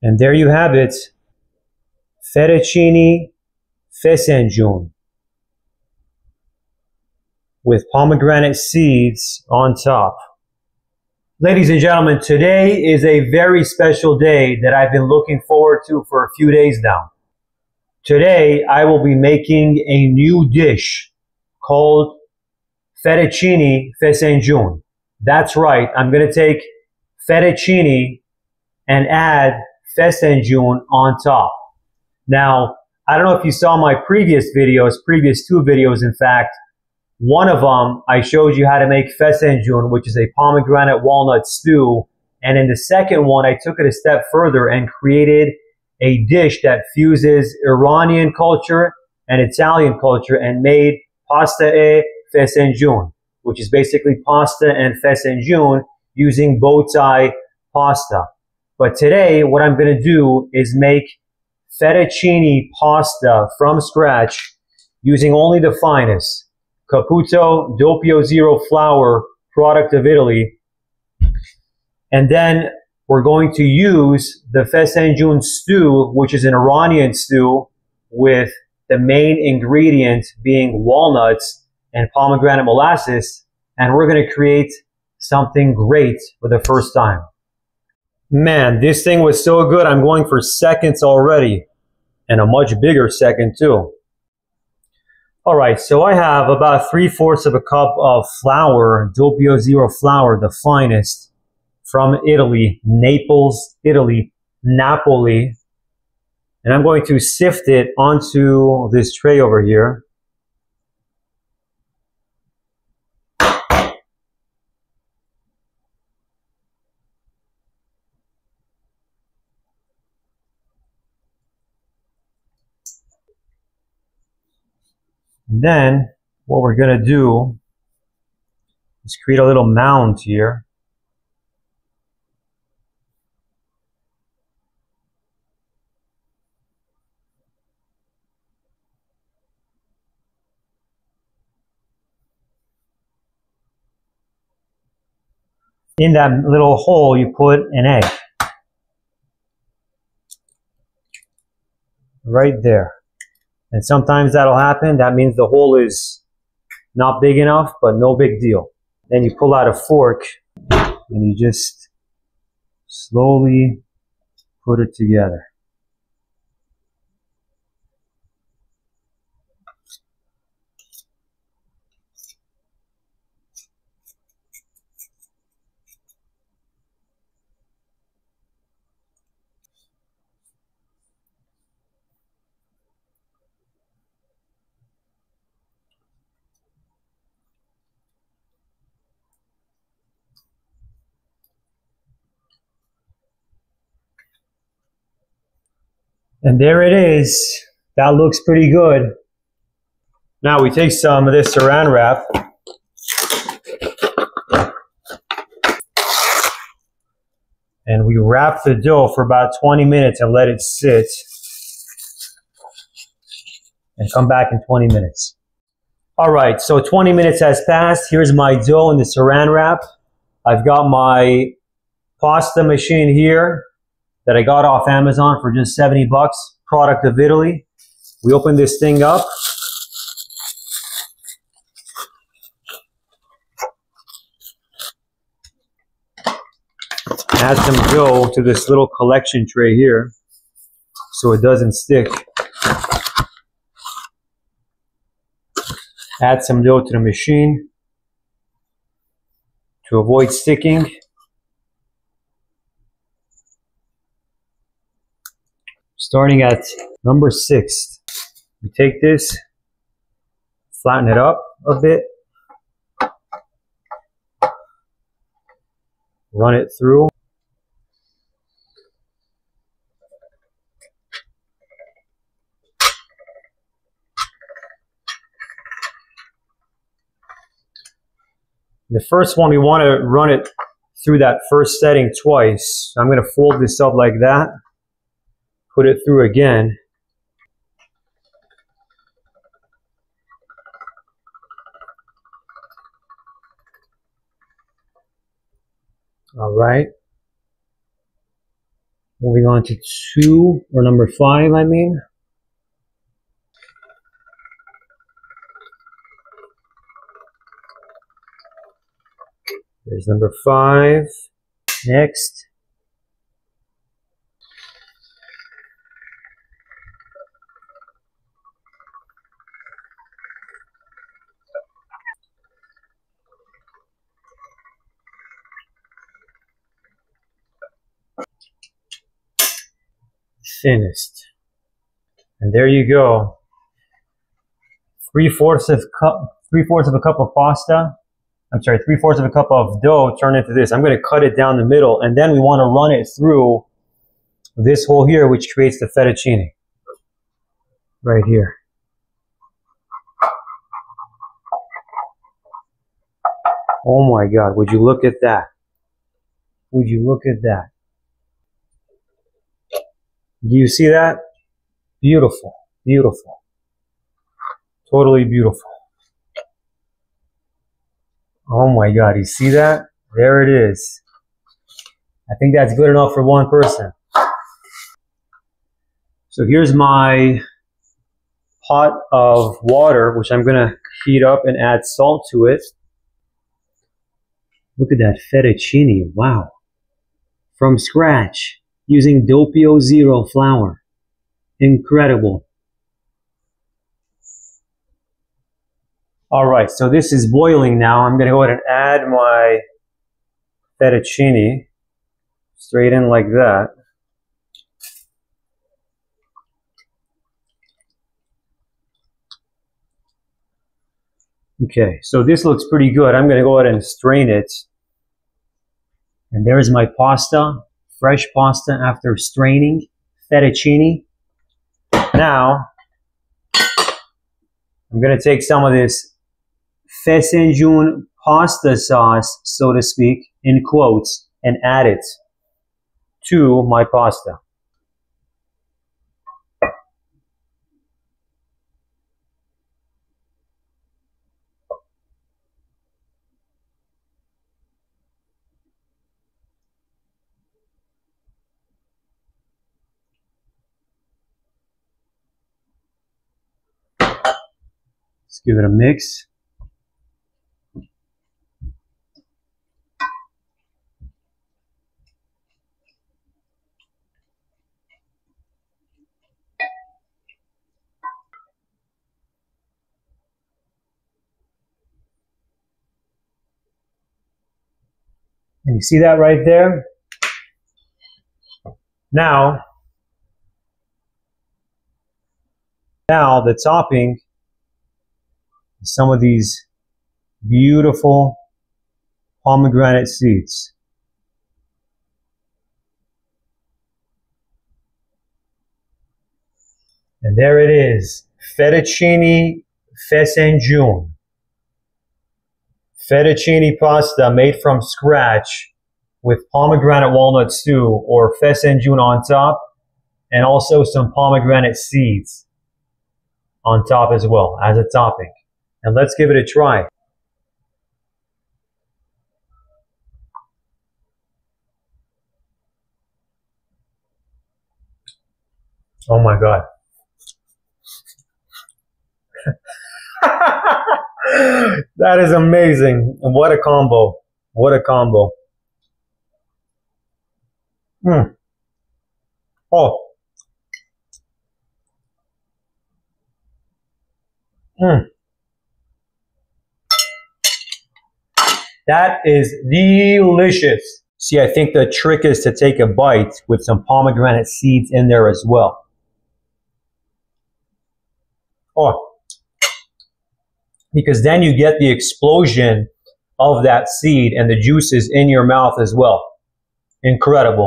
And there you have it, fettuccine Fesenjoon with pomegranate seeds on top. Ladies and gentlemen, today is a very special day that I've been looking forward to for a few days now. Today, I will be making a new dish called Fettuccine Fesenjoon. That's right, I'm going to take fettuccine and add Fesenjoon on top. Now, I don't know if you saw my previous two videos in fact. One of them, I showed you how to make Fesenjoon, which is a pomegranate walnut stew. And in the second one, I took it a step further and created a dish that fuses Iranian culture and Italian culture and made pasta e Fesenjoon, which is basically pasta and Fesenjoon using bow tie pasta. But today, what I'm going to do is make fettuccine pasta from scratch using only the finest Caputo Doppio Zero flour, product of Italy. And then we're going to use the Fesenjoon stew, which is an Iranian stew with the main ingredient being walnuts and pomegranate molasses. And we're going to create something great for the first time. Man, this thing was so good. I'm going for seconds already, and a much bigger second too. All right, so I have about 3/4 of a cup of flour, Doppio Zero flour, the finest, from Italy, Naples, Italy, Napoli. And I'm going to sift it onto this tray over here. And then what we're going to do is create a little mound here. In that little hole, you put an egg. Right there. And sometimes that'll happen. That means the hole is not big enough, but no big deal. Then you pull out a fork and you just slowly put it together. And there it is. That looks pretty good. Now we take some of this saran wrap and we wrap the dough for about 20 minutes and let it sit and come back in 20 minutes. All right, so 20 minutes has passed. Here's my dough in the saran wrap. I've got my pasta machine here that I got off Amazon for just 70 bucks, product of Italy. We open this thing up. Add some dough to this little collection tray here so it doesn't stick. Add some dough to the machine to avoid sticking. Starting at number 6, we take this, flatten it up a bit, run it through. The first one, we want to run it through that first setting twice. I'm going to fold this up like that. Put it through again. All right. Moving on to 2, or number 5, I mean. There's number 5. Next. Thinnest. And there you go. 3/4 of a cup of pasta. I'm sorry, 3/4 of a cup of dough turned into this. I'm going to cut it down the middle, and then we want to run it through this hole here, which creates the fettuccine. Right here. Oh my God, would you look at that? Would you look at that? Do you see that? Beautiful, beautiful. Totally beautiful. Oh my God, you see that? There it is. I think that's good enough for one person. So here's my pot of water, which I'm gonna heat up and add salt to it. Look at that fettuccine, wow. From scratch, using Doppio Zero flour. Incredible. All right, so this is boiling now. I'm gonna go ahead and add my fettuccine straight in like that. Okay, so this looks pretty good. I'm gonna go ahead and strain it. And there's my pasta, fresh pasta after straining, fettuccine. Now, I'm gonna take some of this Fesenjoon pasta sauce, so to speak, in quotes, and add it to my pasta. Let's give it a mix. And you see that right there? Now the topping is some of these beautiful pomegranate seeds. And there it is, fettuccine Fesenjoon. Fettuccine pasta made from scratch with pomegranate walnut stew or Fesenjoon on top, and also some pomegranate seeds on top as well as a topping. And let's give it a try. Oh my God. That is amazing. What a combo. What a combo. Oh. That is delicious. See, I think the trick is to take a bite with some pomegranate seeds in there as well. Oh. Because then you get the explosion of that seed and the juices in your mouth as well. Incredible.